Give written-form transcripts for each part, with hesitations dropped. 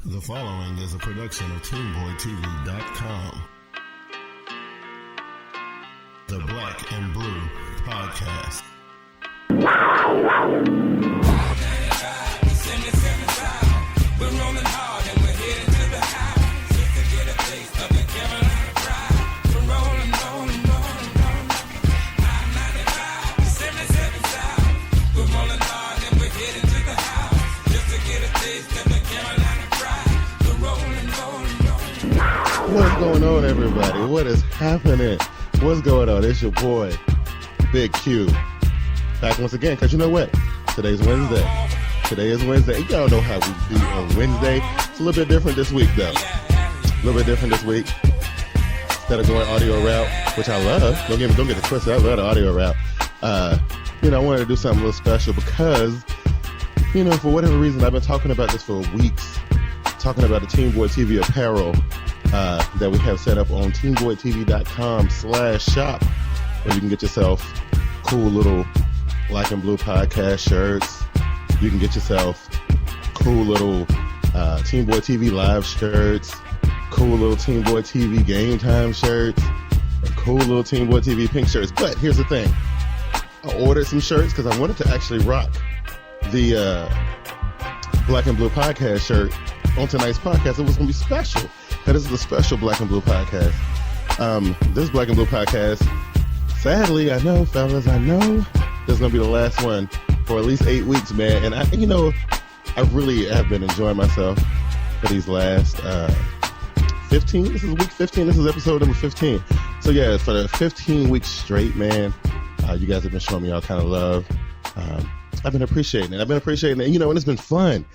The following is a production of TeamBoydTV.com. The Black and Blue Podcast. We're rolling hard and we're headed to the house just to get a taste of the Carolina pride. We're rolling. 95, 77 South. We're rolling hard and we're headed to the house just to get a taste of the Carolina pride. We're rolling. What's going on, everybody? What is happening? What's going on? It's your boy, Big Q. Back once again, because you know what? Today's Wednesday. Today is Wednesday. Y'all know how we do on Wednesday. It's a little bit different this week, though. A little bit different this week. Instead of going audio route, which I love. Don't get it twisted. I love the audio route. I wanted to do something a little special because, for whatever reason, I've been talking about this for weeks. Talking about the TeamBoyd TV apparel that we have set up on TeamBoydTV.com/shop, where you can get yourself cool little Black and Blue podcast shirts. You can get yourself cool little TeamBoyd TV live shirts, cool little TeamBoyd TV game time shirts, and cool little TeamBoyd TV pink shirts. But here's the thing. I ordered some shirts because I wanted to actually rock the Black and Blue podcast shirt on tonight's podcast. It was going to be special. Because this is a special Black and Blue podcast. This Black and Blue podcast, sadly, I know, fellas, this is going to be the last one for at least 8 weeks, man. And I really have been enjoying myself for these last 15. This is week 15. This is episode number 15. So yeah, for the 15 weeks straight, man, you guys have been showing me all kind of love. I've been appreciating it. And it's been fun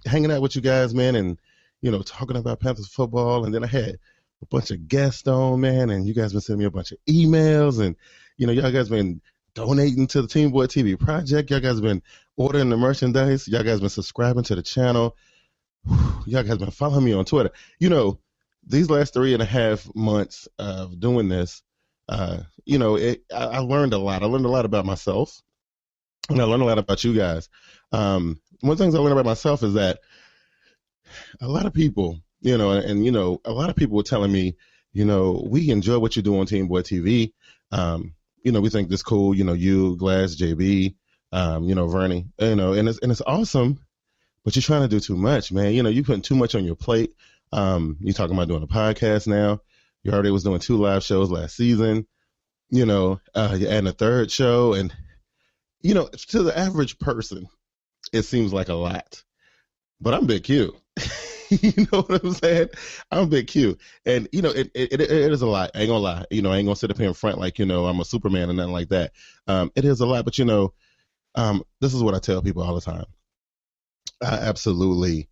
hanging out with you guys, man, and talking about Panthers football. And then I had a bunch of guests on, man, and you guys been sending me a bunch of emails, and y'all guys been donating to the TeamBoyd TV project. Y'all guys been ordering the merchandise. Y'all guys been subscribing to the channel. Y'all guys been following me on Twitter. These last 3.5 months of doing this, I learned a lot. I learned a lot about myself, and I learned a lot about you guys. One of the things I learned about myself is that a lot of people, a lot of people were telling me, we enjoy what you do on TeamBoyd TV. We think this cool, you, Glass, JB, Vernie, and it's awesome, but you're trying to do too much, man. You're putting too much on your plate. You're talking about doing a podcast now. You already was doing 2 live shows last season. You're adding a 3rd show, and, to the average person, it seems like a lot, but I'm Big Q. You know what I'm saying? I'm Big Q. And, it is a lot. I ain't gonna lie. I ain't gonna sit up here in front like, I'm a Superman or nothing like that. It is a lot, but, this is what I tell people all the time. I absolutely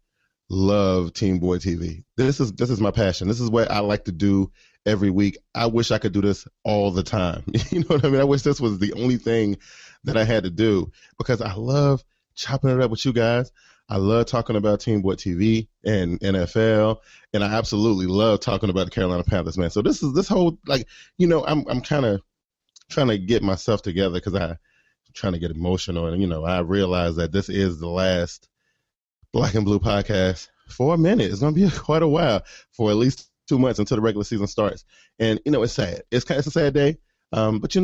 love TeamBoyd TV. This is my passion. This is what I like to do every week. I wish I could do this all the time. You know what I mean? I wish this was the only thing that I had to do, because I love chopping it up with you guys. I love talking about TeamBoyd TV and NFL, and I absolutely love talking about the Carolina Panthers, man. So this whole, I'm kind of trying to get myself together, because I'm trying to get emotional, and, I realize that this is the last Black and Blue podcast for a minute. It's going to be quite a while, for at least 2 months until the regular season starts. And, it's sad. It's a sad day, but,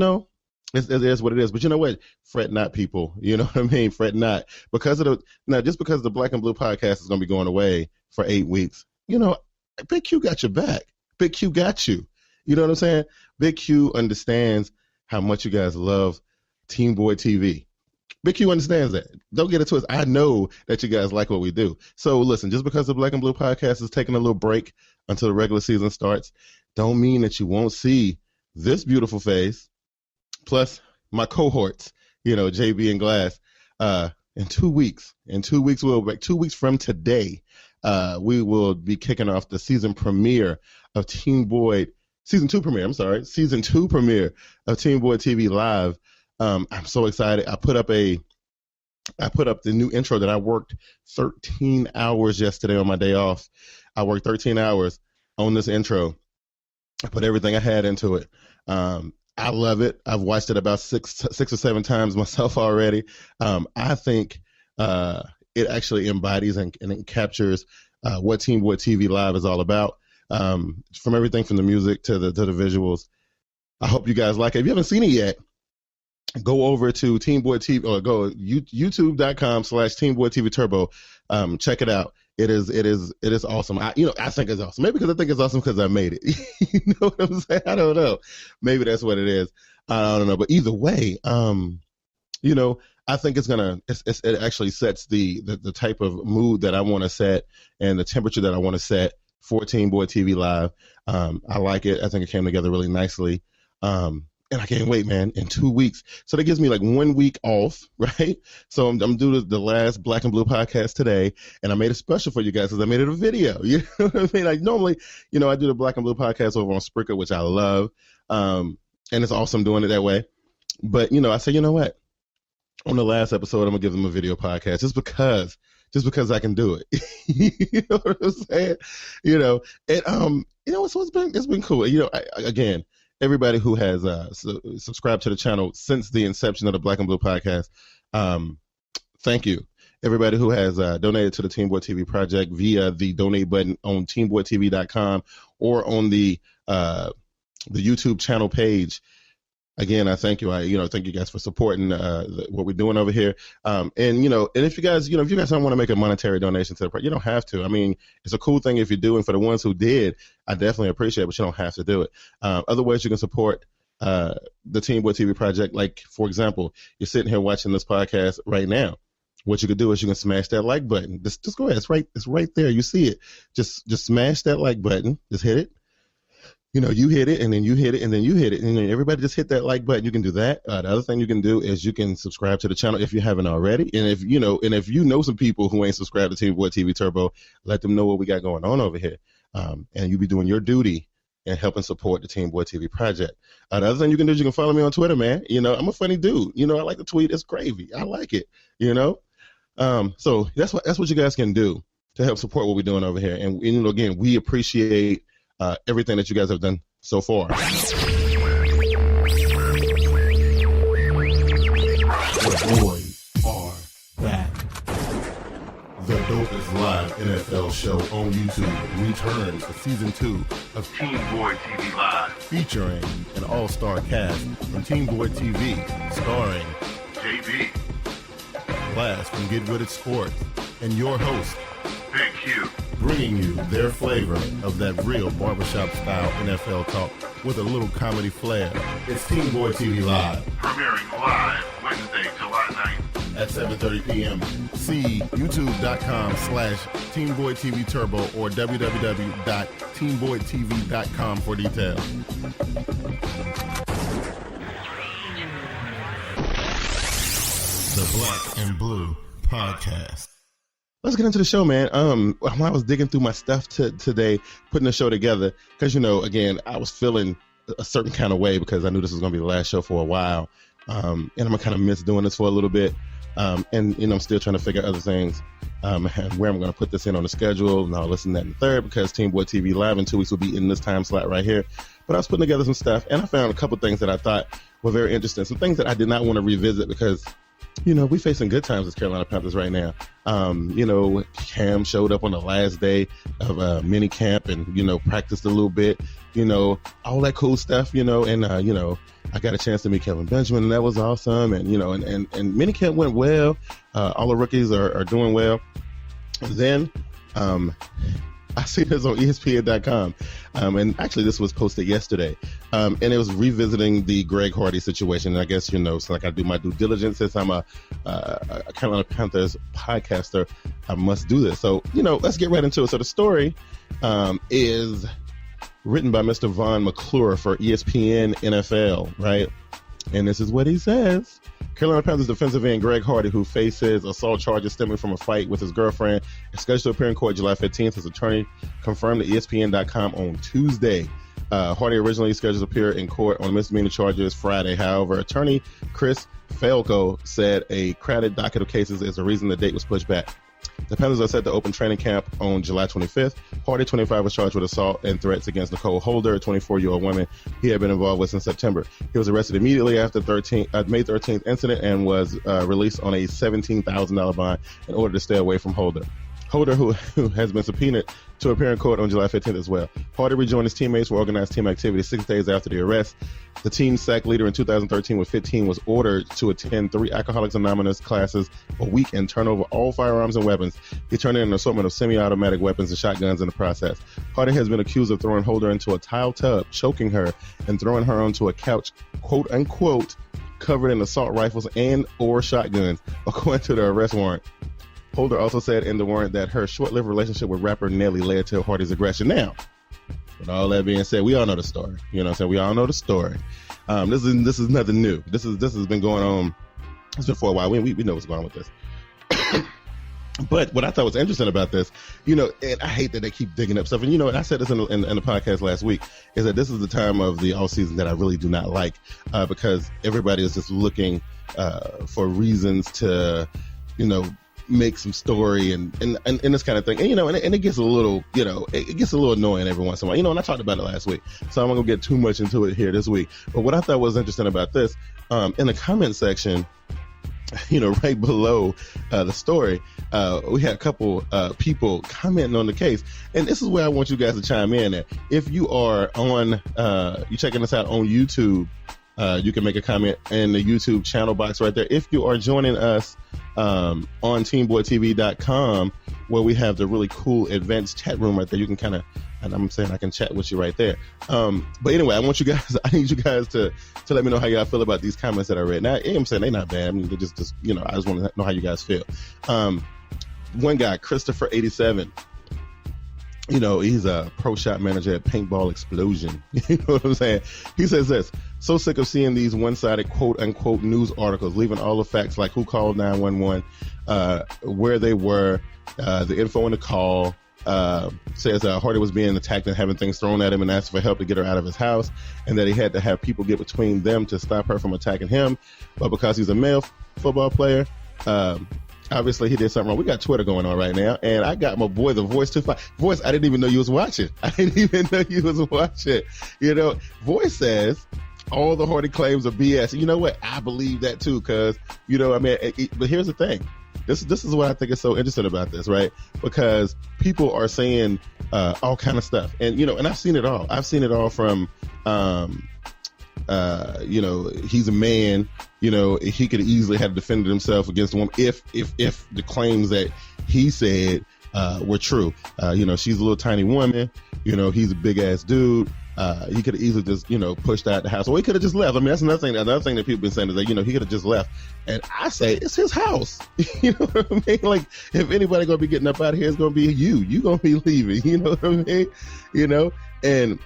it is what it is. But you know what? Fret not, people. You know what I mean? Fret not. Just because the Black and Blue podcast is going to be going away for 8 weeks, Big Q got your back. Big Q got you. You know what I'm saying? Big Q understands how much you guys love TeamBoyd TV. Big Q understands that. Don't get it twisted. I know that you guys like what we do. So listen, just because the Black and Blue podcast is taking a little break until the regular season starts, don't mean that you won't see this beautiful face, plus my cohorts, JB and Glass, in 2 weeks. In 2 weeks, 2 weeks from today, we will be kicking off the season premiere of season 2 premiere of TeamBoyd TV Live. I'm so excited. I put up the new intro that I worked 13 hours yesterday on my day off. I worked 13 hours on this intro. I put everything I had into it. I love it. I've watched it about six or seven times myself already. I think it actually embodies and it captures what Team Boyd TV Live is all about. From everything from the music to the visuals. I hope you guys like it. If you haven't seen it yet, go over to Team Boyd TV or go youtube.com/Team Boyd TV Turbo. Check it out. It is awesome. I think it's awesome. Maybe because I think it's awesome because I made it. You know what I'm saying? I don't know. Maybe that's what it is. I don't know. But either way, I think it actually sets the type of mood that I want to set and the temperature that I want to set for Team Boyd TV Live. I like it. I think it came together really nicely. And I can't wait, man, in 2 weeks. So that gives me like 1 week off, right? So I'm doing the last Black and Blue podcast today, and I made it special for you guys because I made it a video. You know what I mean? Like normally, I do the Black and Blue podcast over on Spreaker, which I love. And it's awesome doing it that way. But, I say, you know what? On the last episode, I'm going to give them a video podcast just because I can do it. You know what I'm saying? So it's been cool. Again, everybody who has subscribed to the channel since the inception of the Black and Blue podcast, thank you. Everybody who has donated to the Team Boyd TV project via the donate button on TeamBoydTV.com or on the YouTube channel page. Again, I thank you. I thank you guys for supporting what we're doing over here. And if you guys, don't want to make a monetary donation to the project, you don't have to. I mean, it's a cool thing if you do, and for the ones who did, I definitely appreciate it, but you don't have to do it. Other ways you can support the Team Boyd TV project, like for example, you're sitting here watching this podcast right now. What you can do is you can smash that like button. Just go ahead. It's right there. You see it. Just smash that like button. Just hit it. You hit it, and then you hit it, and then you hit it, and then everybody just hit that like button. You can do that. The other thing you can do is you can subscribe to the channel if you haven't already. And if you know some people who ain't subscribed to Team Boyd TV Turbo, let them know what we got going on over here. And you be doing your duty and helping support the Team Boyd TV project. The other thing you can do is you can follow me on Twitter, man. I'm a funny dude. I like to tweet. It's gravy. I like it. So that's what you guys can do to help support what we're doing over here. And again, we appreciate everything that you guys have done so far. The boys are back. The dopest live NFL show on YouTube returns for season 2 of Team Boyd TV Live, featuring an all-star cast from Team Boyd TV, starring JB, Class from Get With It Sports, and your host, Big Q, bringing you their flavor of that real barbershop-style NFL talk with a little comedy flair. It's Team Boyd TV Live, premiering live Wednesday, July 9th at 7:30 p.m. See youtube.com/Team Boyd TV Turbo or www.TeamBoydTV.com for details. The Black and Blue Podcast. Let's get into the show, man. When I was digging through my stuff today, putting the show together, because, again, I was feeling a certain kind of way because I knew this was going to be the last show for a while. And I'm going to kind of miss doing this for a little bit. And I'm still trying to figure out other things and where I'm going to put this in on the schedule. And I'll listen to that in the third because Team Boyd TV Live in 2 weeks will be in this time slot right here. But I was putting together some stuff, and I found a couple things that I thought were very interesting. Some things that I did not want to revisit because we facing good times as Carolina Panthers right now. Cam showed up on the last day of mini camp and, practiced a little bit, all that cool stuff, and, I got a chance to meet Kevin Benjamin, and that was awesome. And, and mini camp went well. All the rookies are doing well. And then, I see this on ESPN.com, and actually this was posted yesterday, and it was revisiting the Greg Hardy situation. And I guess, so like I do my due diligence since I'm a Carolina Panthers podcaster, I must do this. So, let's get right into it. So the story is written by Mr. Vaughn McClure for ESPN NFL, right? And this is what he says. Carolina Panthers defensive end Greg Hardy, who faces assault charges stemming from a fight with his girlfriend, is scheduled to appear in court July 15th. His attorney confirmed to ESPN.com on Tuesday. Hardy originally scheduled to appear in court on misdemeanor charges Friday. However, attorney Chris Falco said a crowded docket of cases is the reason the date was pushed back. The Panthers are set to open training camp on July 25th. Hardy, 25, was charged with assault and threats against Nicole Holder, a 24-year-old woman he had been involved with since September. He was arrested immediately after May 13th incident and was released on a $17,000 bond in order to stay away from Holder. Holder, who has been subpoenaed to appear in court on July 15th as well. Hardy rejoined his teammates for organized team activity 6 days after the arrest. The team sack leader in 2013 with 15 was ordered to attend 3 Alcoholics Anonymous classes a week and turn over all firearms and weapons. He turned in an assortment of semi-automatic weapons and shotguns in the process. Hardy has been accused of throwing Holder into a tile tub, choking her, and throwing her onto a couch, quote unquote, covered in assault rifles and or shotguns, according to the arrest warrant. Holder also said in the warrant that her short-lived relationship with rapper Nelly led to Hardy's aggression. Now, with all that being said, we all know the story. You know what I'm saying? We all know the story. This is nothing new. This has been going on. It's been for a while. We know what's going on with this. But what I thought was interesting about this, you know, and I hate that they keep digging up stuff. And, you know, and I said this in the podcast last week, is that this is the time of the offseason that I really do not like because everybody is just looking for reasons to, you know, make some story and this kind of thing. And, you know, and it gets a little, you know, it gets a little annoying every once in a while, you know, and I talked about it last week, so I'm not going to get too much into it here this week. But what I thought was interesting about this, in the comment section, you know, right below the story, we had a couple people commenting on the case. And this is where I want you guys to chime in at. If you are on, you checking us out on YouTube, you can make a comment in the YouTube channel box right there. If you are joining us on TeamBoydTV.com, where we have the really cool advanced chat room right there, you can kind of, and I'm saying I can chat with you right there. But anyway, I need you guys to let me know how y'all feel about these comments that I read. Now, I'm saying they're not bad. I mean, they're just you know, I just want to know how you guys feel. One guy, Christopher87, you know, he's a pro shop manager at Paintball Explosion. You know what I'm saying? He says this: so sick of seeing these one-sided quote-unquote news articles, leaving all the facts like who called 911, where they were, the info in the call. Says Hardy was being attacked and having things thrown at him and asked for help to get her out of his house, and that he had to have people get between them to stop her from attacking him. But because he's a male football player, obviously he did something wrong. We got Twitter going on right now, and I got my boy, the Voice 25. Voice, I didn't even know you was watching. You know, Voice says all the Hardy claims are BS. You know what? I believe that too, because, you know, I mean, but here's the thing. This is what I think is so interesting about this, right? Because people are saying all kind of stuff, and you know, and I've seen it all. I've seen it all from, you know, he's a man. You know, he could easily have defended himself against a woman if the claims that he said were true. You know, she's a little tiny woman. You know, he's a big ass dude. He could have easily just, you know, pushed out the house, or he could have just left. I mean, that's another thing that people have been saying is that, you know, he could have just left. And I say it's his house. You know what I mean? Like, if anybody gonna be getting up out of here, it's gonna be you. You gonna be leaving. You know what I mean? You know, and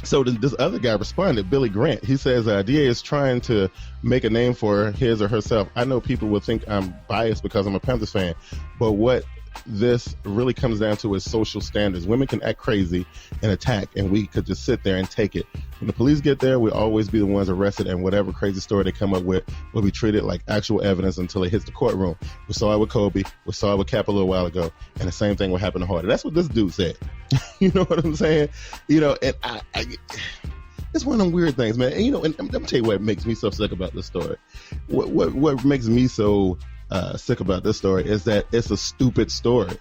so this other guy responded, Billy Grant. He says, DA is trying to make a name for his or herself. I know people will think I'm biased because I'm a Panthers fan, but what this really comes down to is social standards. Women can act crazy and attack, and we could just sit there and take it. When the police get there, we'll always be the ones arrested, and whatever crazy story they come up with will be treated like actual evidence until it hits the courtroom. We saw it with Kobe. We saw it with Cap a little while ago, and the same thing will happen to Hardy. That's what this dude said. You know what I'm saying? You know, and I it's one of them weird things, man. And, you know, and let me tell you what makes me so sick about this story. What makes me so sick about this story is that it's a stupid story.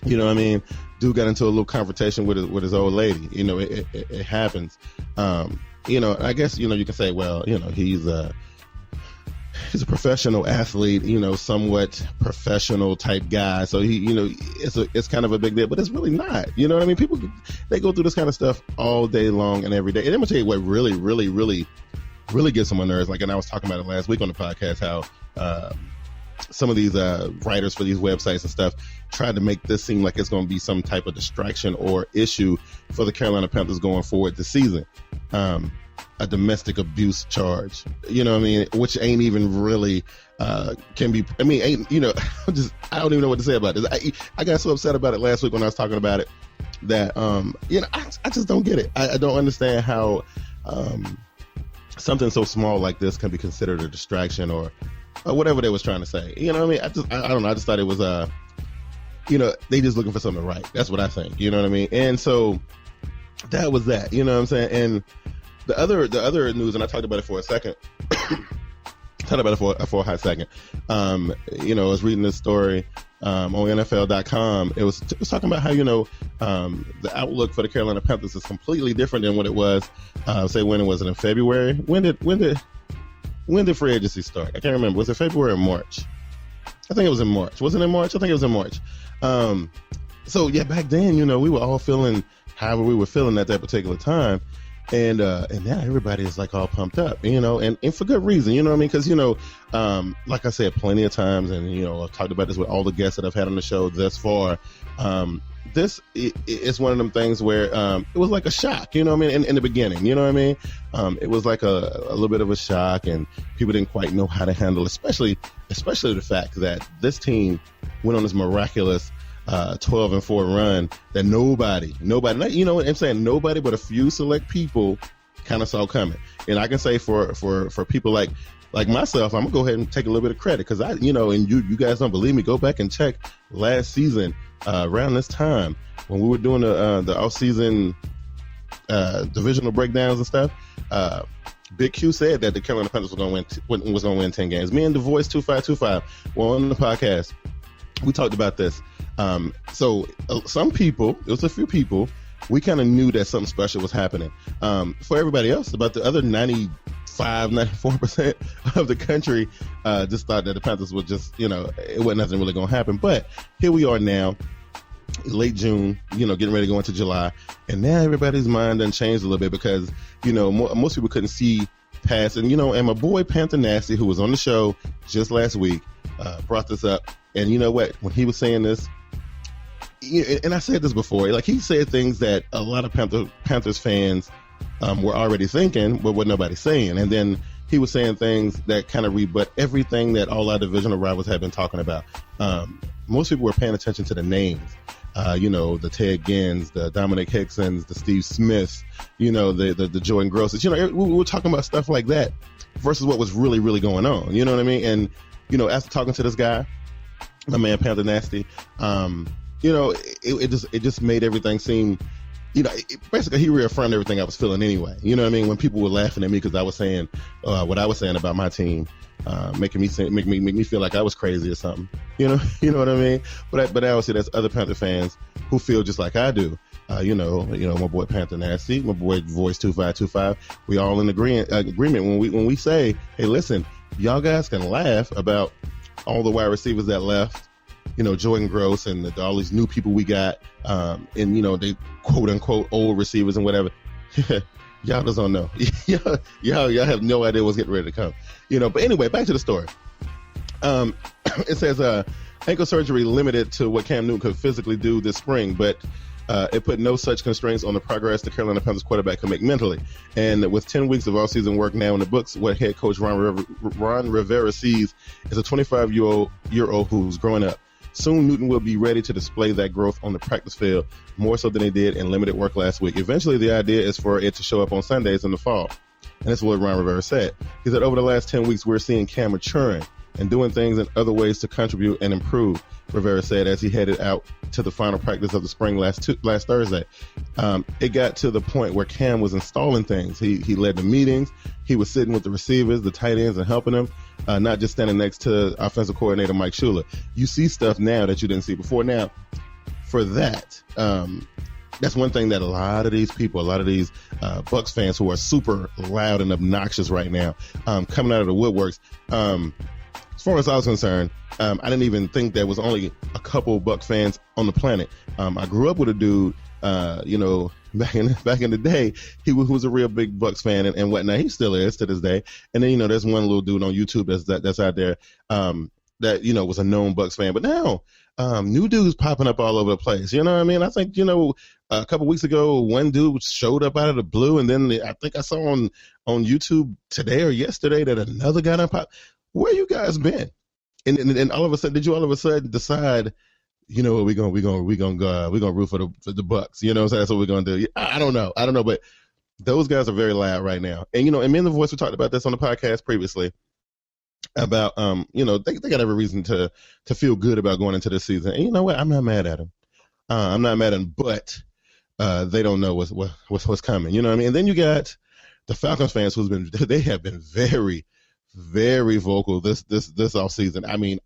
You know what I mean? Dude got into a little confrontation with his old lady. You know, it happens. You know, I guess, you know, you can say, well, you know, he's a professional athlete, you know, somewhat professional type guy. So he, you know, it's kind of a big deal, but it's really not. You know what I mean? People, they go through this kind of stuff all day long and every day. And I'm gonna tell you what really gets on my nerves. Like, and I was talking about it last week on the podcast, how some of these writers for these websites and stuff tried to make this seem like it's going to be some type of distraction or issue for the Carolina Panthers going forward this season. A domestic abuse charge, you know what I mean? Which ain't even really, can be, I mean, ain't, you know, I don't even know what to say about this. I got so upset about it last week when I was talking about it that, you know, I just don't get it. I don't understand how something so small like this can be considered a distraction or whatever they was trying to say. You know what I mean? I don't know. I just thought it was, you know, they just looking for something to write. That's what I think. You know what I mean? And so that was that. You know what I'm saying? And the other news, and I talked about it for a second. talked about it for a hot second. You know, I was reading this story on NFL.com, it was talking about how, the outlook for the Carolina Panthers is completely different than what it was, say, when it was in February. When did free agency start? I can't remember. Was it February or March? I think it was in March. Wasn't it March? I think it was in March. So yeah, back then, we were all feeling however we were feeling at that particular time. And now everybody is like all pumped up, and for good reason, you know what I mean? Because, like I said plenty of times, and, I've talked about this with all the guests that I've had on the show thus far. This is one of them things where it was like a shock, you know what I mean? In the beginning, you know what I mean? It was like a little bit of a shock, and people didn't quite know how to handle, especially the fact that this team went on this miraculous 12-4 run that nobody, not, I'm saying nobody but a few select people kind of saw coming. And I can say for people like myself, I'm gonna go ahead and take a little bit of credit, because and you guys don't believe me, go back and check last season around this time when we were doing the offseason divisional breakdowns and stuff. Big Q said that the Carolina Panthers was gonna win 10 games. Me and the Voice 2525 were on the podcast. We talked about this. So some people, it was a few people, we kind of knew that something special was happening. For everybody else, about the other 94% of the country just thought that the Panthers would just, it wasn't nothing really going to happen. But here we are now, late June, getting ready to go into July. And now everybody's mind done changed a little bit, because, most people couldn't see past. And, and my boy Panther Nasty, who was on the show just last week, brought this up. And you know what? When he was saying this, and I said this before, like, he said things that a lot of Panthers fans were already thinking, but what nobody's saying. And then he was saying things that kind of rebut everything that all our divisional rivals have been talking about. Most people were paying attention to the names. The Ted Gins, the Dominic Hicksons, the Steve Smiths, the Jordan Grosses. We were talking about stuff like that versus what was really, really going on. You know what I mean? And, after talking to this guy, my man Panther Nasty, it just made everything seem, basically he reaffirmed everything I was feeling anyway. You know what I mean? When people were laughing at me because I was saying what I was saying about my team, making me make me feel like I was crazy or something. You know what I mean? But obviously there's other Panther fans who feel just like I do. My boy Panther Nasty, my boy Voice 2525. We all in agreement when we say, hey, listen, y'all guys can laugh about all the wide receivers that left, Jordan Gross and all these new people we got, and they quote unquote old receivers and whatever. Y'all just don't know. y'all have no idea what's getting ready to come. But anyway, back to the story. It says ankle surgery limited to what Cam Newton could physically do this spring, but it put no such constraints on the progress the Carolina Panthers quarterback could make mentally. And with 10 weeks of all-season work now in the books, what head coach Ron Rivera sees is a 25-year-old who's growing up. Soon, Newton will be ready to display that growth on the practice field, more so than he did in limited work last week. Eventually, the idea is for it to show up on Sundays in the fall. And that's what Ron Rivera said. He said, over the last 10 weeks, we're seeing Cam maturing and doing things in other ways to contribute and improve, Rivera said as he headed out to the final practice of the spring last Thursday. It got to the point where Cam was installing things. He led the meetings. He was sitting with the receivers, the tight ends, and helping them, not just standing next to offensive coordinator Mike Shula. You see stuff now that you didn't see before. Now, for that, that's one thing that a lot of these Bucs fans who are super loud and obnoxious right now, coming out of the woodworks, as far as I was concerned, I didn't even think there was only a couple Bucs fans on the planet. I grew up with a dude, back in the day, who was a real big Bucs fan and whatnot. He still is to this day. And then, there's one little dude on YouTube that's out there, that, was a known Bucs fan. But now, new dudes popping up all over the place. You know what I mean? I think, a couple weeks ago, one dude showed up out of the blue, and then I think I saw on YouTube today or yesterday that another guy done popped. Where you guys been? And all of a sudden, did you all of a sudden decide, we're gonna root for the Bucs? So that's what we're gonna do. I don't know, but those guys are very loud right now. And and me and the Voice, we talked about this on the podcast previously about they got every reason to feel good about going into this season. And you know what? I'm not mad at them. I'm not mad at them, but they don't know what's coming. You know what I mean? And then you got the Falcons fans they have been very, very vocal this off season. I mean,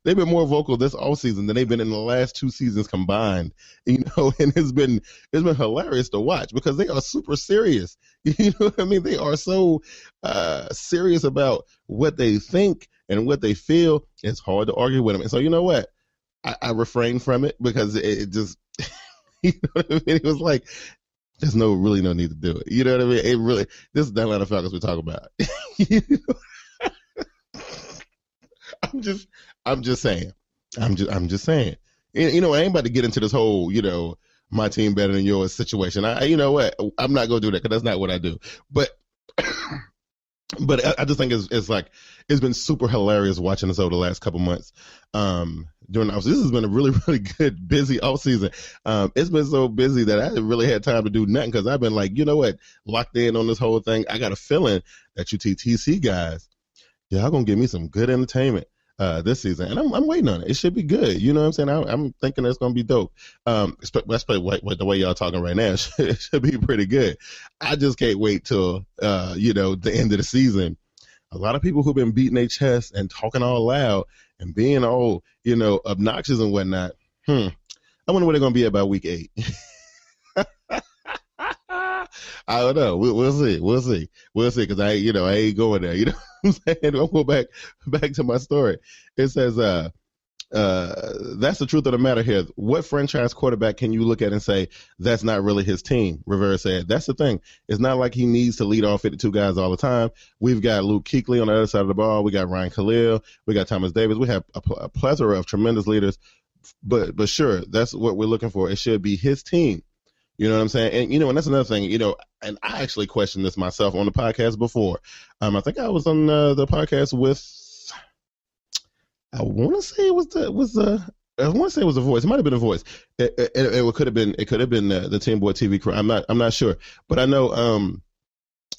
they've been more vocal this offseason than they've been in the last 2 seasons combined. And it's been hilarious to watch because they are super serious. You know what I mean? They are so serious about what they think and what they feel. It's hard to argue with them. And so you know what? I refrained from it because it just, you know what I mean? It was like, there's really no need to do it. You know what I mean? It really, this is the Atlanta Falcons we talk about. You know? I'm just saying. I'm just saying. You know, I ain't about to get into this whole, my team better than yours situation. You know what? I'm not gonna do that because that's not what I do. But I just think it's like it's been super hilarious watching this over the last couple months. During the offseason, this has been a really, really good, busy offseason. It's been so busy that I haven't really had time to do nothing because I've been like, you know what, locked in on this whole thing. I got a feeling that you TTC guys, y'all gonna give me some good entertainment this season, and I'm waiting on it. It should be good. You know what I'm saying? I'm thinking it's gonna be dope. Especially the way y'all talking right now, it should be pretty good. I just can't wait till the end of the season. A lot of people who've been beating their chest and talking all loud and being all obnoxious and whatnot. I wonder where they're gonna be about week 8. I don't know. We'll see. Because I ain't going there. You know what I'm saying? I'll go back to my story. It says, that's the truth of the matter here. What franchise quarterback can you look at and say that's not really his team? Rivera said. That's the thing. It's not like he needs to lead all 52 guys all the time. We've got Luke Kuechly on the other side of the ball. We got Ryan Khalil. We got Thomas Davis. We have a plethora of tremendous leaders. But sure, that's what we're looking for. It should be his team. You know what I'm saying? And, and that's another thing, and I actually questioned this myself on the podcast before. I think I was on the podcast with, I want to say it was the Voice. It might have been the Voice. It could have been the Team Boy TV crew. I'm not sure, but I know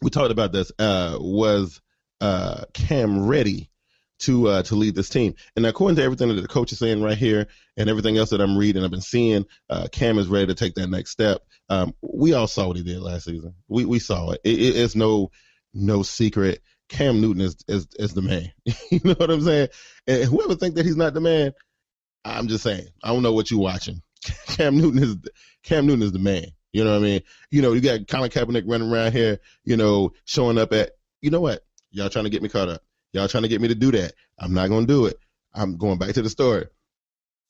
we talked about this. Was Cam ready to lead this team? And according to everything that the coach is saying right here and everything else that I'm reading, I've been seeing, Cam is ready to take that next step. We all saw what he did last season. We saw it. It's no secret. Cam Newton is the man. You know what I'm saying? And whoever think that he's not the man, I'm just saying, I don't know what you're watching. Cam Newton is the man. You know what I mean? You got Colin Kaepernick running around here, showing up at, you know what? Y'all trying to get me caught up. Y'all trying to get me to do that. I'm not going to do it. I'm going back to the story.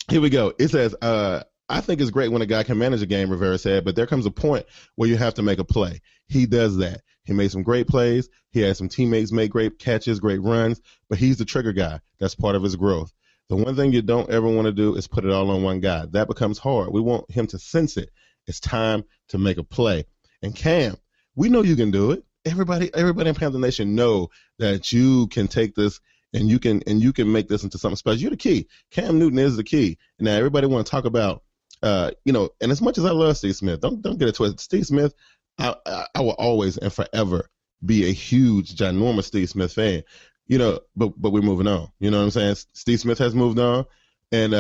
Here we go. It says, I think it's great when a guy can manage a game, Rivera said, but there comes a point where you have to make a play. He does that. He made some great plays. He had some teammates make great catches, great runs, but he's the trigger guy. That's part of his growth. The one thing you don't ever want to do is put it all on one guy. That becomes hard. We want him to sense it. It's time to make a play. And Cam, we know you can do it. Everybody in Panther Nation know that you can take this and you can make this into something special. You're the key. Cam Newton is the key. Now everybody want to talk about, and as much as I love Steve Smith, don't get it twisted. Steve Smith, I will always and forever be a huge, ginormous Steve Smith fan. But we're moving on. You know what I'm saying? Steve Smith has moved on, and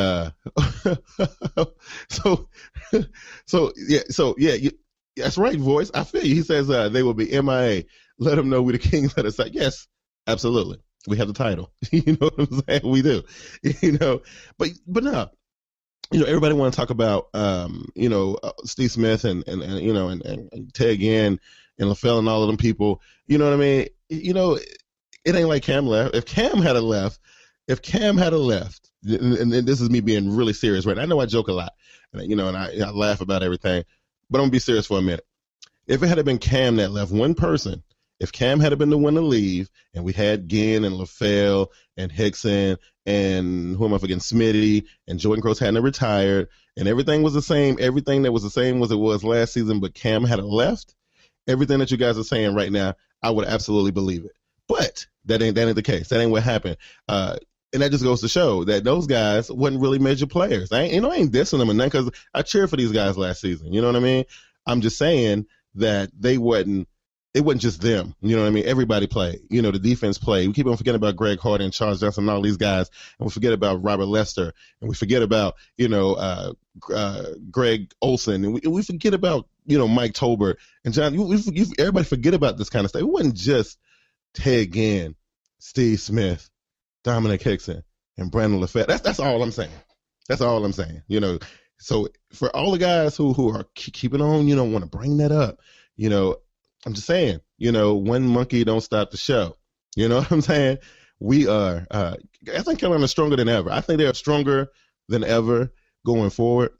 that's right, Voice. I feel you. He says they will be MIA. Let them know we're the kings of the site. Yes, absolutely. We have the title. You know what I'm saying? We do. But no. Everybody want to talk about Steve Smith and Ted Ginn and LaFell and all of them people. You know what I mean? It ain't like Cam left. If Cam had left, and this is me being really serious, right? I know I joke a lot, and I laugh about everything, but I'm gonna be serious for a minute. If it had been Cam that left, one person, if Cam had been the one to leave, and we had Ginn and LaFell and Hickson and who am I forgetting, Smitty and Jordan Cross hadn't retired, and everything was the same, everything that was the same as it was last season, but Cam had left, everything that you guys are saying right now, I would absolutely believe it. But that ain't the case. That ain't what happened. And that just goes to show that those guys wasn't really major players. I ain't dissing them and nothing because I cheered for these guys last season. You know what I mean? I'm just saying that it wasn't just them. You know what I mean? Everybody played. The defense played. We keep on forgetting about Greg Harden, Charles Johnson, and all these guys, and we forget about Robert Lester, and we forget about Greg Olson, and we forget about Mike Tolbert and John. Everybody forget about this kind of stuff. It wasn't just Ted Ginn, Steve Smith, Dominic Hickson, and Brandon LaFette. That's all I'm saying. That's all I'm saying. You know, so for all the guys who are keeping on, you know, want to bring that up, you know, I'm just saying, you know, one monkey don't stop the show. You know what I'm saying? We are, I think Carolina's stronger than ever. I think they are stronger than ever going forward.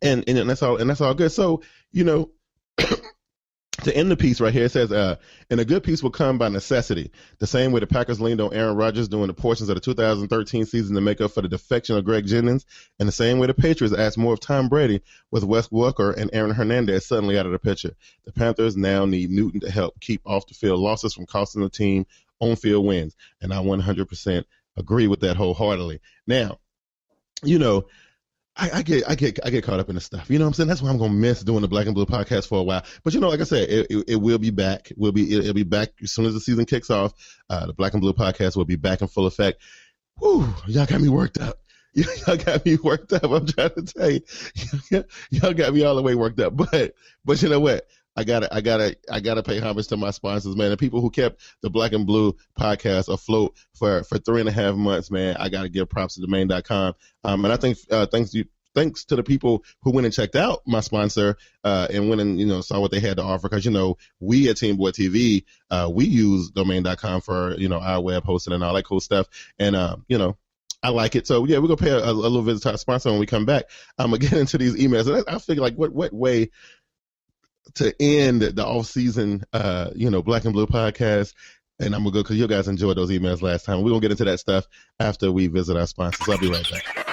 And that's all good. So, you know, to end the piece right here, it says, and a good piece will come by necessity. The same way the Packers leaned on Aaron Rodgers during the portions of the 2013 season to make up for the defection of Greg Jennings, and the same way the Patriots asked more of Tom Brady with Wes Welker and Aaron Hernandez suddenly out of the picture. The Panthers now need Newton to help keep off the field losses from costing the team on-field wins, and I 100% agree with that wholeheartedly. Now, you know, I get caught up in this stuff. You know what I'm saying? That's why I'm gonna miss doing the Black and Blue podcast for a while. But you know, like I said, it will be back. It'll be back as soon as the season kicks off. The Black and Blue podcast will be back in full effect. Whew, y'all got me worked up. Y'all got me worked up. I'm trying to tell you, y'all got me all the way worked up. But you know what? I gotta pay homage to my sponsors, man. The people who kept the Black and Blue podcast afloat for 3.5 months, man. I gotta give props to domain.com. And I think thanks to the people who went and checked out my sponsor and went and, you know, saw what they had to offer. Because, you know, we at TeamBoydTV, we use domain.com for, you know, our web hosting and all that cool stuff. And you know, I like it. So yeah, we're gonna pay a little visit to our sponsor when we come back. I'm gonna get into these emails. And I figure, like, what way to end the off-season, you know, Black and Blue podcast. And I'm going to go because you guys enjoyed those emails last time. We're going to get into that stuff after we visit our sponsors. I'll be right back.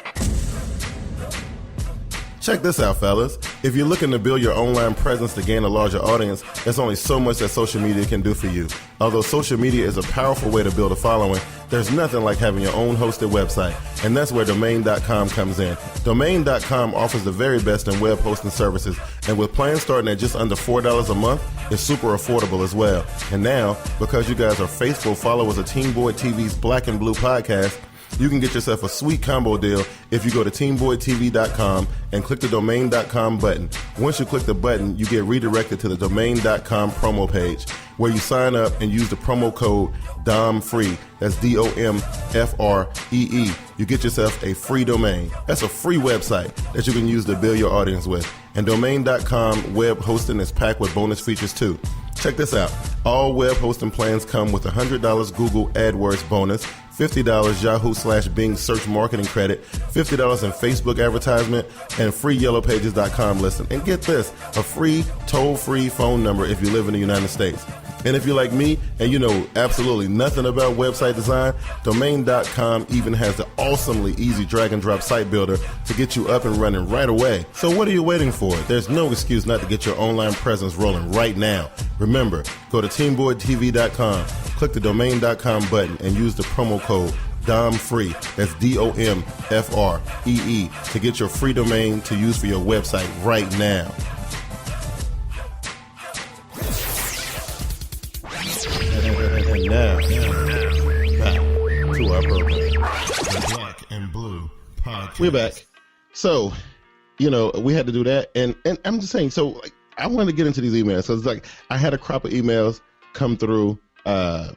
Check this out, fellas. If you're looking to build your online presence to gain a larger audience, there's only so much that social media can do for you. Although social media is a powerful way to build a following, there's nothing like having your own hosted website, and that's where domain.com comes in. Domain.com offers the very best in web hosting services, and with plans starting at just under $4 a month, it's super affordable as well. And now, because you guys are faithful followers of Team Boyd TV's Black and Blue podcast, you can get yourself a sweet combo deal if you go to TeamBoydTV.com and click the Domain.com button. Once you click the button, you get redirected to the Domain.com promo page, where you sign up and use the promo code DOMFREE. That's DOMFREE. You get yourself a free domain. That's a free website that you can use to build your audience with. And Domain.com web hosting is packed with bonus features too. Check this out. All web hosting plans come with $100 Google AdWords bonus, $50 Yahoo/Bing search marketing credit, $50 in Facebook advertisement, and free YellowPages.com listing. And get this, a free toll-free phone number if you live in the United States. And if you're like me and you know absolutely nothing about website design, Domain.com even has the awesomely easy drag and drop site builder to get you up and running right away. So what are you waiting for? There's no excuse not to get your online presence rolling right now. Remember, go to TeamBoydTV.com, click the Domain.com button, and use the promo code DOMFREE, that's DOMFREE, to get your free domain to use for your website right now. And now, back to our program, the Black and Blue podcast. We're back. So, you know, we had to do that, and I'm just saying, so like, I wanted to get into these emails. So it's like I had a crop of emails come through over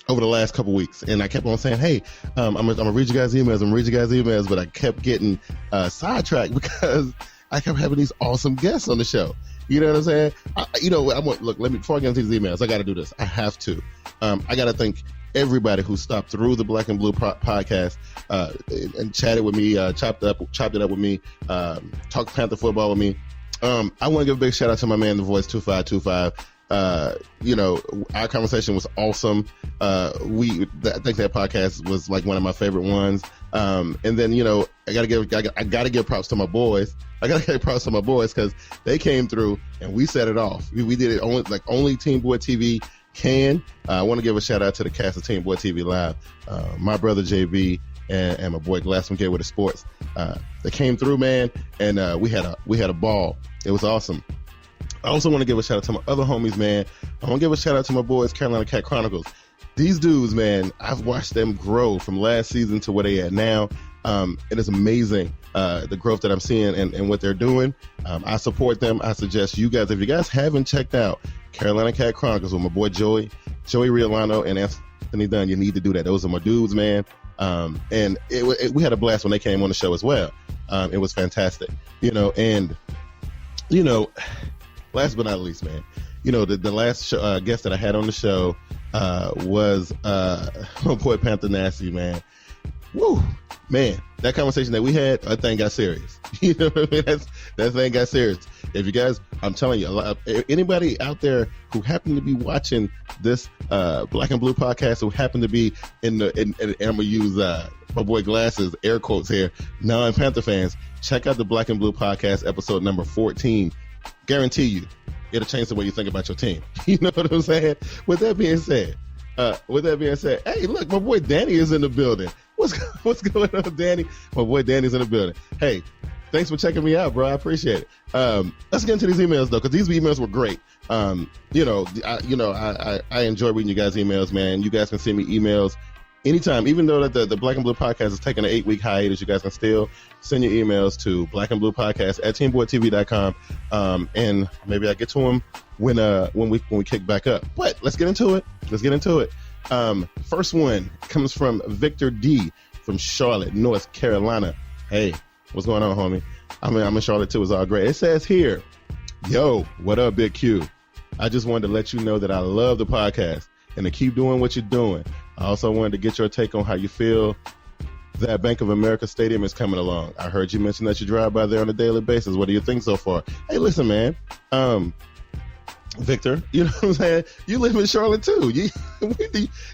the last couple weeks, and I kept on saying, hey, I'm gonna read you guys' emails, but I kept getting sidetracked because I kept having these awesome guests on the show. You know what I'm saying? Look, before I get into these emails, I got to do this. I have to. I got to thank everybody who stopped through the Black and Blue podcast and chatted with me, chopped it up with me, talked Panther football with me. I want to give a big shout out to my man, The Voice 2525. You know, our conversation was awesome. I think that podcast was like one of my favorite ones. And then, you know, I gotta give props to my boys. I gotta give props to my boys because they came through and we set it off. We did it only Team Boyd TV can. I want to give a shout out to the cast of Team Boyd TV Live. My brother JB and my boy Glass from Get With The Sports. They came through, man, and we had a ball. It was awesome. I also want to give a shout out to my other homies, man. I want to give a shout out to my boys, Carolina Cat Chronicles. These dudes, man, I've watched them grow from last season to where they at now. It is amazing, the growth that I'm seeing and what they're doing. I support them. I suggest you guys, if you guys haven't checked out Carolina Cat Chronicles with my boy Joey Riolano and Anthony Dunn, you need to do that. Those are my dudes, man. And we had a blast when they came on the show as well. It was fantastic, and last but not least, man, the last guest that I had on the show was my boy Panther Nasty, man. Woo, man, that conversation that we had, that thing got serious. You know what I mean? That thing got serious. If you guys, I'm telling you, anybody out there who happened to be watching this Black and Blue podcast, who happened to be and I'm gonna use my boy glasses, air quotes here, non-Panther fans, check out the Black and Blue podcast episode number 14. Guarantee you, it'll change the way you think about your team. You know what I'm saying? With that being said, hey, look, my boy Danny is in the building. What's going on, Danny? My boy Danny's in the building. Hey, thanks for checking me out, bro. I appreciate it. Let's get into these emails though, because these emails were great. I enjoy reading you guys' emails, man. You guys can send me emails anytime, even though that the Black and Blue podcast is taking an 8-week hiatus. You guys can still send your emails to blackandbluepodcast@TeamBoydTV.com, and maybe I get to them when we kick back up. But let's get into it. First one comes from Victor D from Charlotte, North Carolina. Hey, what's going on, homie? I'm in Charlotte too. It's all great. It says here, yo, what up, Big Q? I just wanted to let you know that I love the podcast and to keep doing what you're doing. I also wanted to get your take on how you feel that Bank of America Stadium is coming along. I heard you mention that you drive by there on a daily basis. What do you think so far? Hey, listen, man. Victor, you know what I'm saying? You live in Charlotte too. You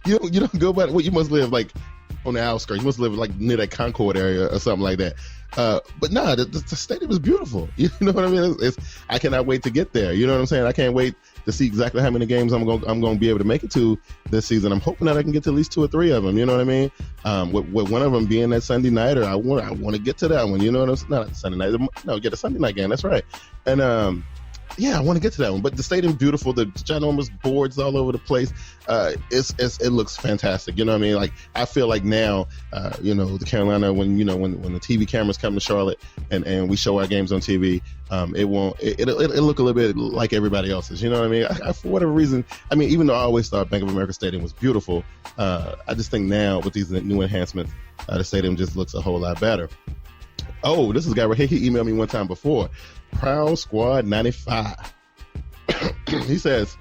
don't go by. Well, you must live like on the outskirts. You must live like near that Concord area or something like that. But nah, the stadium is beautiful. You know what I mean? I cannot wait to get there. You know what I'm saying? I can't wait to see exactly how many games I'm going to be able to make it to this season. I'm hoping that I can get to at least 2 or 3 of them. You know what I mean? With one of them being that Sunday nighter, I want to get to that one. You know what I'm saying? Not Sunday night. No, get a Sunday night game. That's right. And yeah, I want to get to that one. But the stadium's beautiful. The ginormous boards all over the place. It looks fantastic. You know what I mean? Like, I feel like now, the Carolina, when the TV cameras come to Charlotte and we show our games on TV, it'll look a little bit like everybody else's. You know what I mean? For whatever reason, I mean, even though I always thought Bank of America Stadium was beautiful, I just think now with these new enhancements, the stadium just looks a whole lot better. Oh, this is a guy right here. He emailed me one time before. Proud Squad 95. He says,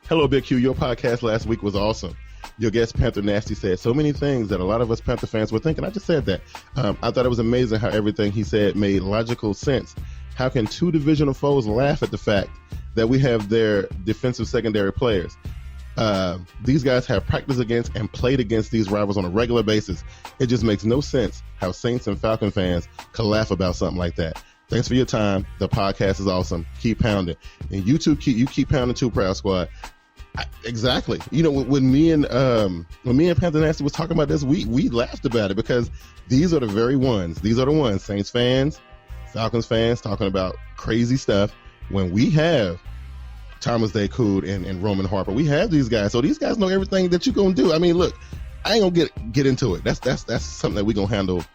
hello, Big Q. Your podcast last week was awesome. Your guest, Panther Nasty, said so many things that a lot of us Panther fans were thinking. I just said that. I thought it was amazing how everything he said made logical sense. How can 2 divisional foes laugh at the fact that we have their defensive secondary players? These guys have practiced against and played against these rivals on a regular basis. It just makes no sense how Saints and Falcon fans could laugh about something like that. Thanks for your time. The podcast is awesome. Keep pounding. And you two keep pounding too, Proud Squad. Exactly. When me and Panther Nasty was talking about this, we laughed about it because these are the very ones. These are the ones, Saints fans, Falcons fans, talking about crazy stuff when we have Thomas Day Cood and Roman Harper. We have these guys. So these guys know everything that you're going to do. I mean, look, I ain't going to get into it. That's something that we're going to handle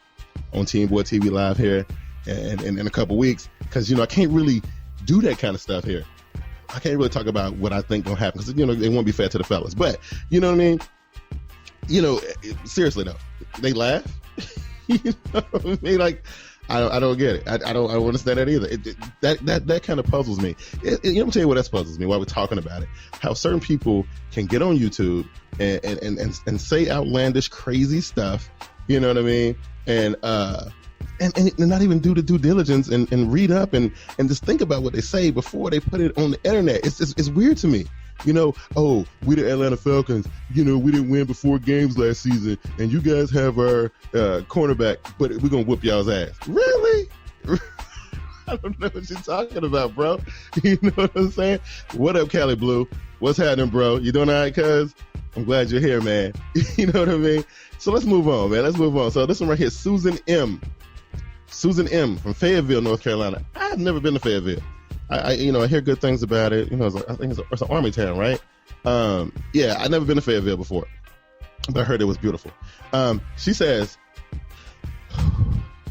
on Team Boy TV Live here in a couple weeks, because I can't really do that kind of stuff here. I can't really talk about what I think gonna happen because it won't be fair to the fellas. But you know what I mean? Seriously though, they laugh. You know what I mean? Like, I don't get it. I don't understand that either. That kind of puzzles me. Let me tell you what else puzzles me while we're talking about it. How certain people can get on YouTube and say outlandish, crazy stuff. You know what I mean? And not even do the due diligence and read up and just think about what they say before they put it on the internet. It's weird to me. Oh, we the Atlanta Falcons, we didn't win but 4 games last season, and you guys have our cornerback, but we're going to whoop y'all's ass. Really? I don't know what you're talking about, bro. You know what I'm saying? What up, Cali Blue? What's happening, bro? You doing all right, cuz? I'm glad you're here, man. You know what I mean? So let's move on, man. Let's move on. So this one right here, Susan M. from Fayetteville, North Carolina. I've never been to Fayetteville. I hear good things about it. I think it's an army town, right? Yeah, I've never been to Fayetteville before, but I heard it was beautiful. She says,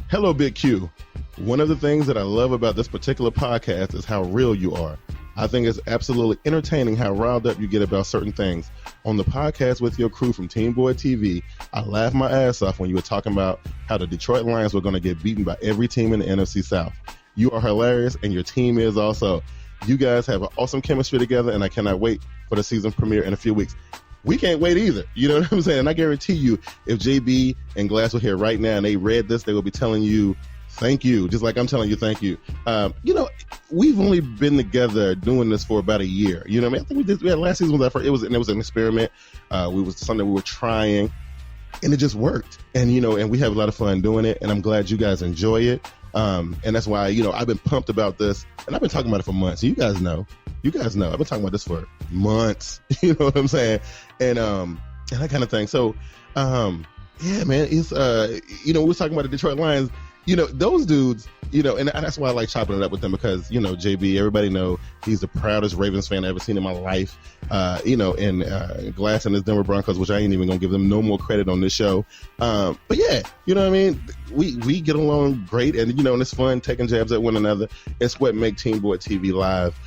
hello, Big Q. One of the things that I love about this particular podcast is how real you are. I think it's absolutely entertaining how riled up you get about certain things. On the podcast with your crew from TeamBoydTV, I laughed my ass off when you were talking about how the Detroit Lions were going to get beaten by every team in the NFC South. You are hilarious, and your team is also. You guys have an awesome chemistry together, and I cannot wait for the season premiere in a few weeks. We can't wait either. You know what I'm saying? And I guarantee you, if JB and Glass were here right now and they read this, they will be telling you, thank you, just like I'm telling you thank you. We've only been together doing this for about a year. You know what I mean? I think we had last season was our first. It was an experiment. It was something we were trying, and it just worked. And and we have a lot of fun doing it. And I'm glad you guys enjoy it. And that's why I've been pumped about this, and I've been talking about it for months. You guys know. I've been talking about this for months. You know what I'm saying? And that kind of thing. So, yeah, man, it's we was talking about the Detroit Lions. Those dudes, and that's why I like chopping it up with them because, JB, everybody know he's the proudest Ravens fan I've ever seen in my life. And Glass and his Denver Broncos, which I ain't even gonna give them no more credit on this show. But yeah, you know what I mean? We get along great, and and it's fun taking jabs at one another. It's what makes TeamBoydTV live.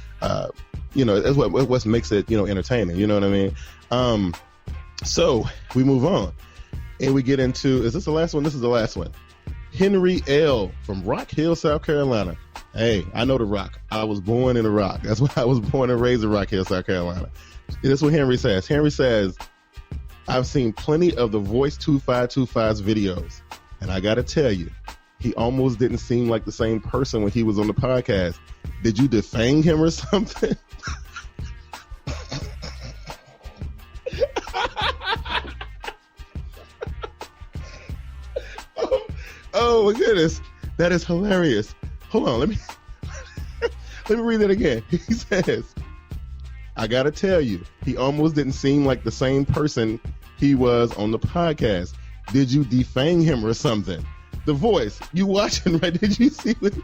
It's what makes it, entertaining. You know what I mean? So we move on and we get into, is this the last one? This is the last one. Henry L. from Rock Hill, South Carolina. Hey, I know the Rock. I was born in the Rock. That's why I was born and raised in Rock Hill, South Carolina. This is what Henry says. Henry says, I've seen plenty of the Voice 2525's videos, and I got to tell you, he almost didn't seem like the same person when he was on the podcast. Did you defang him or something? Oh my goodness, that is hilarious. Hold on, let me read that again. He says, I gotta tell you, he almost didn't seem like the same person he was on the podcast. Did you defang him or something? The Voice, you watching, right? Did you see this?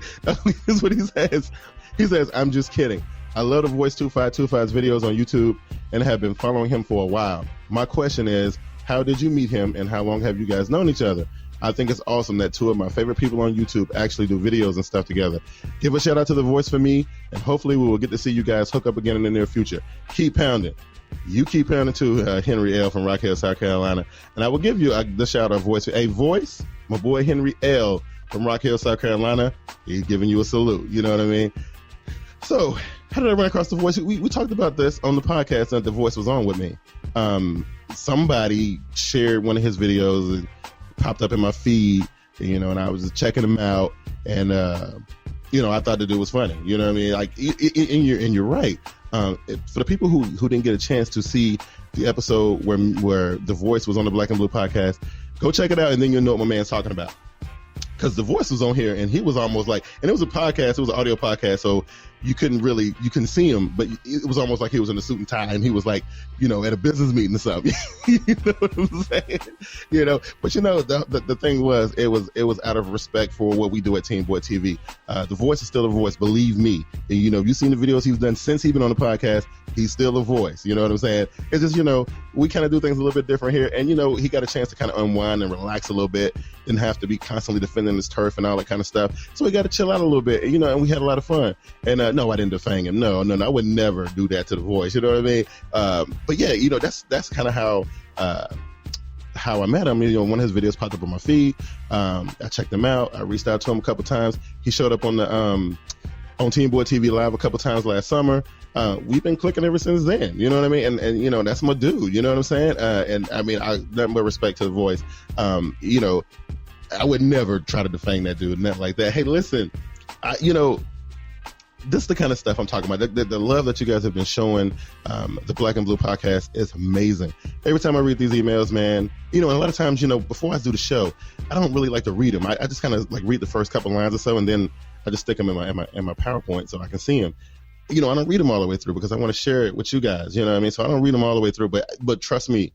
This is what he says. He says, I'm just kidding. I love the Voice 2525's videos on YouTube and have been following him for a while. My question is, how did you meet him and how long have you guys known each other? I think it's awesome that two of my favorite people on YouTube actually do videos and stuff together. Give a shout out to The Voice for me, and hopefully we will get to see you guys hook up again in the near future. Keep pounding. You keep pounding too, Henry L. from Rock Hill, South Carolina. And I will give you the shout out Voice. A Voice, my boy Henry L. from Rock Hill, South Carolina, he's giving you a salute. You know what I mean? So, how did I run across The Voice? We talked about this on the podcast that The Voice was on with me. Somebody shared one of his videos and popped up in my feed, and I was just checking him out, and I thought the dude was funny. You know what I mean? Like, and you're right. For the people who didn't get a chance to see the episode where The Voice was on the Black and Blue podcast, go check it out, and then you'll know what my man's talking about. Because The Voice was on here, and he was almost like, and it was a podcast, it was an audio podcast, so you couldn't see him, but it was almost like he was in a suit and tie, and he was like, at a business meeting or something. You know what I'm saying? But the thing was, it was out of respect for what we do at TeamBoydTV. The Voice is still a voice, believe me. And you've seen the videos he's done since he's been on the podcast. He's still a voice. You know what I'm saying? It's just, we kind of do things a little bit different here, and he got a chance to kind of unwind and relax a little bit, didn't have to be constantly defending his turf and all that kind of stuff. So he got to chill out a little bit, and we had a lot of fun. And no, I didn't defang him. No, I would never do that to The Voice. You know what I mean? But yeah, that's kind of how I met him. One of his videos popped up on my feed. I checked him out. I reached out to him a couple times. He showed up on the on TeamBoydTV Live a couple times last summer. We've been clicking ever since then. You know what I mean? And that's my dude. You know what I'm saying? And I mean, nothing but respect to The Voice. I would never try to defang that dude, nothing like that. Hey, listen, this is the kind of stuff I'm talking about. The love that you guys have been showing the Black and Blue podcast is amazing. Every time I read these emails, man, and a lot of times, before I do the show, I don't really like to read them. I just kind of like read the first couple lines or so, and then I just stick them in my PowerPoint so I can see them. I don't read them all the way through because I want to share it with you guys. You know what I mean? So I don't read them all the way through, but trust me,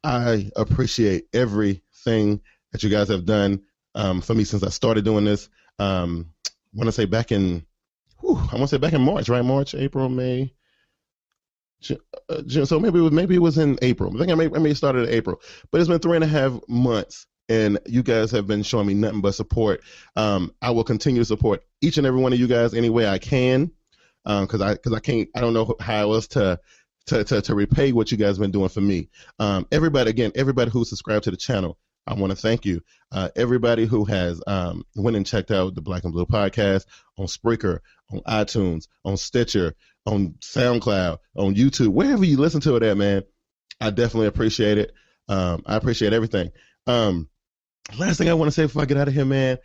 I appreciate everything that you guys have done for me since I started doing this. I want to say back in March, right? March, April, May, June. So maybe it was in April. I think I may have started in April, but it's been 3.5 months, and you guys have been showing me nothing but support. I will continue to support each and every one of you guys any way I can. Cause I don't know how else to repay what you guys have been doing for me. Everybody who subscribed to the channel, I want to thank you. Everybody who has went and checked out the Black and Blue podcast on Spreaker, on iTunes, on Stitcher, on SoundCloud, on YouTube, wherever you listen to it at, man, I definitely appreciate it. I appreciate everything. Last thing I want to say before I get out of here, man,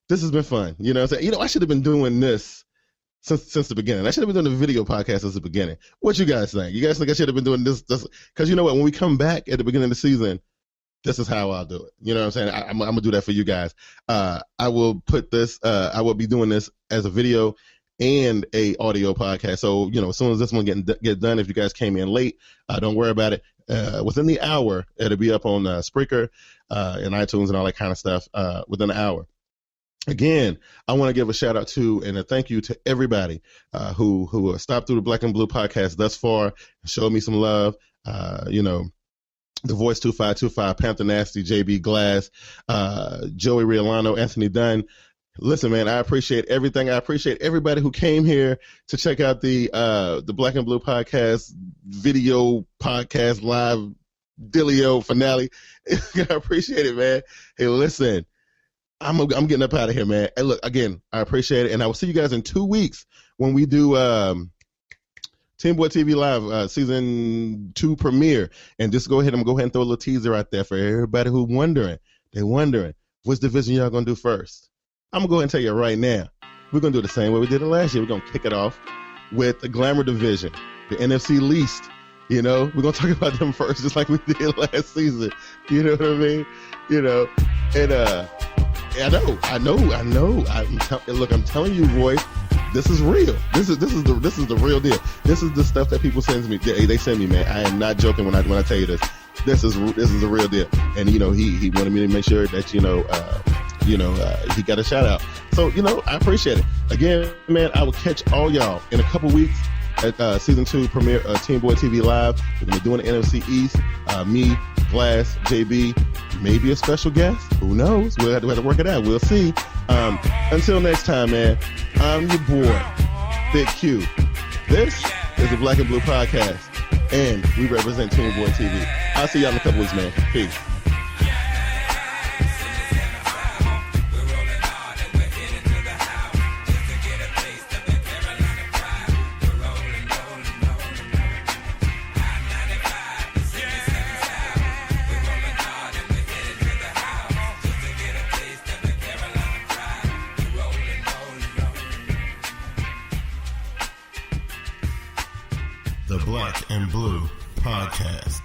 this has been fun. You know what I'm saying? I should have been doing this since the beginning. I should have been doing the video podcast since the beginning. What you guys think? You guys think I should have been doing this? Because you know what? When we come back at the beginning of the season, this is how I'll do it. You know what I'm saying? I'm going to do that for you guys. I will put this, I will be doing this as a video and a audio podcast. So, as soon as this one get done, if you guys came in late, don't worry about it. Within the hour, it'll be up on Spreaker and iTunes and all that kind of stuff within an hour. Again, I want to give a shout out to and a thank you to everybody who stopped through the Black and Blue podcast thus far and showed me some love. The Voice 2525, Panther Nasty, JB Glass, Joey Riolano, Anthony Dunn. Listen, man, I appreciate everything. I appreciate everybody who came here to check out the Black and Blue podcast video podcast live dealio finale. I appreciate it, man. Hey, listen, I'm getting up out of here, man. Hey, look, again, I appreciate it, and I will see you guys in 2 weeks when we do TeamBoydTV Live season 2 premiere. And just I'm gonna go ahead and throw a little teaser out there for everybody who's wondering. They're wondering which division y'all gonna do first. I'm gonna go ahead and tell you right now. We're gonna do it the same way we did it last year. We're gonna kick it off with the Glamour division, the NFC least. We're gonna talk about them first, just like we did last season. You know what I mean? And I know. Look, I'm telling you, boy, this is real. This is the real deal. This is the stuff that people send me. They send me, man. I am not joking when I tell you this. This is the real deal. And he wanted me to make sure that he got a shout out. So I appreciate it. Again, man, I will catch all y'all in a couple weeks at season 2 premiere TeamBoydTV Live. We're gonna be doing the NFC East. Me, Glass, JB, maybe a special guest. Who knows? We'll have to work it out. We'll see. Until next time, man. I'm your boy, Big Q. This is the Black and Blue podcast, and we represent TeamBoydTV. I'll see y'all in a couple weeks, man. Peace. The Black and Blue Podcast.